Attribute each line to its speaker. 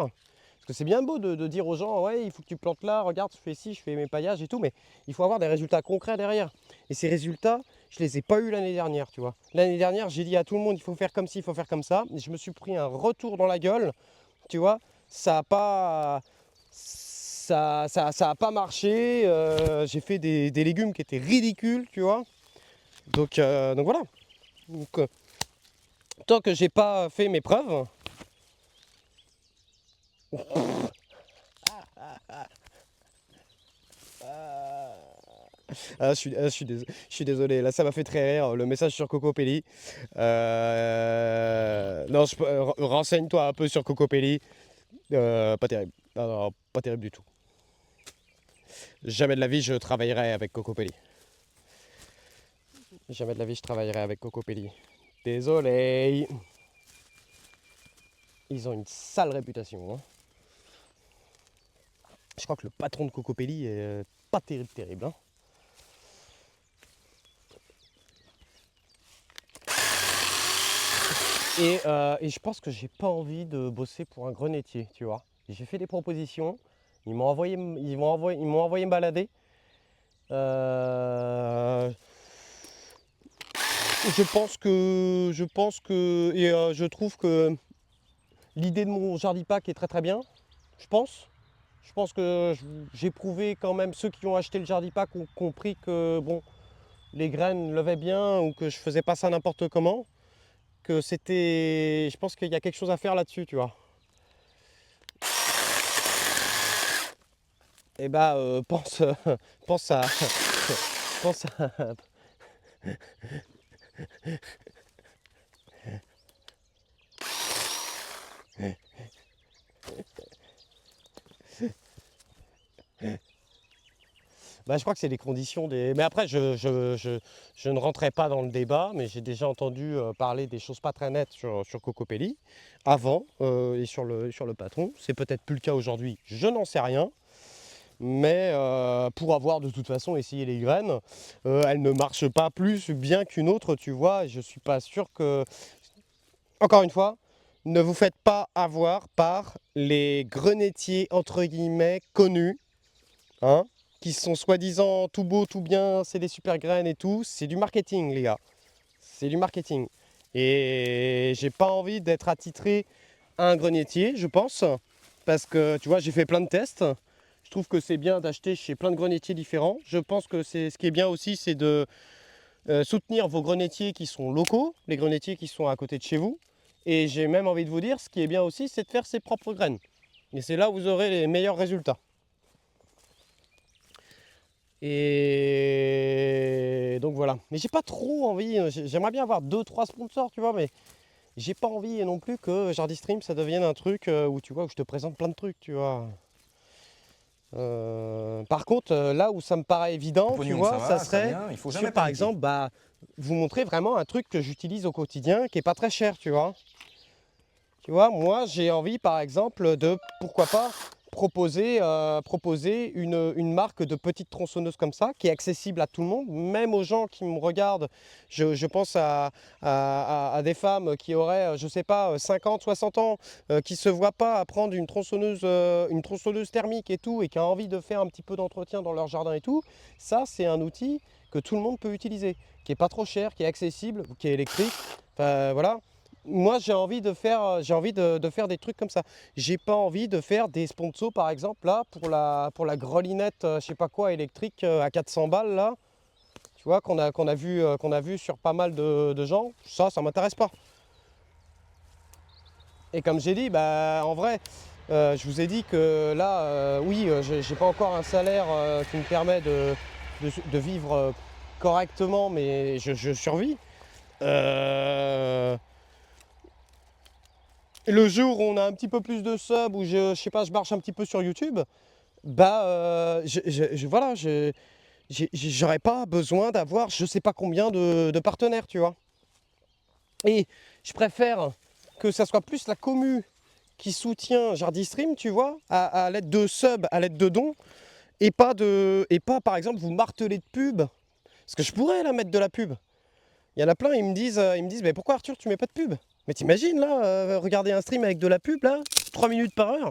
Speaker 1: Parce que c'est bien beau de dire aux gens, ouais, il faut que tu plantes là, regarde, je fais ci, je fais mes paillages et tout, mais il faut avoir des résultats concrets derrière. Et ces résultats, je les ai pas eu l'année dernière, tu vois. L'année dernière, j'ai dit à tout le monde, il faut faire comme ci, il faut faire comme ça. Et je me suis pris un retour dans la gueule, tu vois. Ça a pas, ça a pas marché. J'ai fait des légumes qui étaient ridicules, tu vois. Donc voilà. Donc, tant que j'ai pas fait mes preuves. Je suis désolé, là ça m'a fait très rire, le message sur Cocopelli. Non, renseigne-toi un peu sur Cocopelli. Pas terrible. Non, non, pas terrible du tout. Jamais de la vie je travaillerai avec Cocopelli. Jamais de la vie je travaillerai avec Cocopelli. Désolé. Ils ont une sale réputation. Hein. Je crois que le patron de Cocopelli est pas terrible. Hein. Et je pense que j'ai pas envie de bosser pour un grenetier, tu vois. J'ai fait des propositions, ils m'ont envoyé me balader. Je trouve que l'idée de mon jardipack est très bien, je pense. Je pense que j'ai prouvé quand même, ceux qui ont acheté le jardipack ont compris que bon, les graines levaient bien ou que je faisais pas ça n'importe comment. Que c'était. Je pense qu'il y a quelque chose à faire là-dessus, tu vois. Et bah, pense à. pense à. Bah, je crois que c'est les conditions des. Mais après, je ne rentrais pas dans le débat, mais j'ai déjà entendu parler des choses pas très nettes sur Cocopelli avant et sur le patron. C'est peut-être plus le cas aujourd'hui, je n'en sais rien. Mais pour avoir de toute façon essayé les graines, elles ne marchent pas plus bien qu'une autre, tu vois. Je suis pas sûr que. Encore une fois, ne vous faites pas avoir par les grenetiers entre guillemets connus, hein, qui sont soi-disant tout beau, tout bien, c'est des super graines et tout. C'est du marketing, les gars. C'est du marketing. Et j'ai pas envie d'être attitré à un grenetier, je pense, parce que tu vois, j'ai fait plein de tests. Je trouve que c'est bien d'acheter chez plein de grenetiers différents. Je pense que ce qui est bien aussi, c'est de soutenir vos grenetiers qui sont locaux, les grenetiers qui sont à côté de chez vous. Et j'ai même envie de vous dire, ce qui est bien aussi, c'est de faire ses propres graines. Et c'est là où vous aurez les meilleurs résultats. Et donc voilà. Mais j'ai pas trop envie, j'aimerais bien avoir 2-3 sponsors, tu vois, mais j'ai pas envie non plus que Jardistream ça devienne un truc où tu vois, où je te présente plein de trucs, tu vois. Par contre, là où ça me paraît évident, tu
Speaker 2: Pognon, ça
Speaker 1: vois, ça
Speaker 2: va, très
Speaker 1: serait
Speaker 2: bien, il faut jamais
Speaker 1: sur par
Speaker 2: paniquer.
Speaker 1: exemple, bah, vous montrer vraiment un truc que j'utilise au quotidien qui est pas très cher, tu vois. Tu vois, moi j'ai envie par exemple de, pourquoi pas, proposer une marque de petite tronçonneuse comme ça, qui est accessible à tout le monde, même aux gens qui me regardent. Je pense à des femmes qui auraient, je sais pas, 50, 60 ans, qui se voient pas prendre une tronçonneuse thermique et tout, et qui a envie de faire un petit peu d'entretien dans leur jardin et tout. Ça, c'est un outil que tout le monde peut utiliser, qui est pas trop cher, qui est accessible, qui est électrique. Enfin, voilà. Moi, j'ai envie de faire des trucs comme ça. J'ai pas envie de faire des sponsors, par exemple, là, pour la grelinette, je sais pas quoi, électrique à 400 balles, là. Tu vois, qu'on a vu sur pas mal de gens. Ça m'intéresse pas. Et comme j'ai dit, bah, en vrai, je vous ai dit que là, oui, j'ai pas encore un salaire qui me permet de vivre correctement, mais je survis. Euh, Et le jour où on a un petit peu plus de subs, où je sais pas, je marche un petit peu sur YouTube, bah voilà, j'aurais pas besoin d'avoir je sais pas combien de partenaires, tu vois. Et je préfère que ça soit plus la commu qui soutient Jardistream, tu vois, à l'aide de subs, à l'aide de dons, et pas par exemple vous marteler de pub. Parce que je pourrais là mettre de la pub. Il y en a plein, ils me disent, mais pourquoi Arthur tu mets pas de pub? Mais t'imagines là, regarder un stream avec de la pub là, 3 minutes par heure.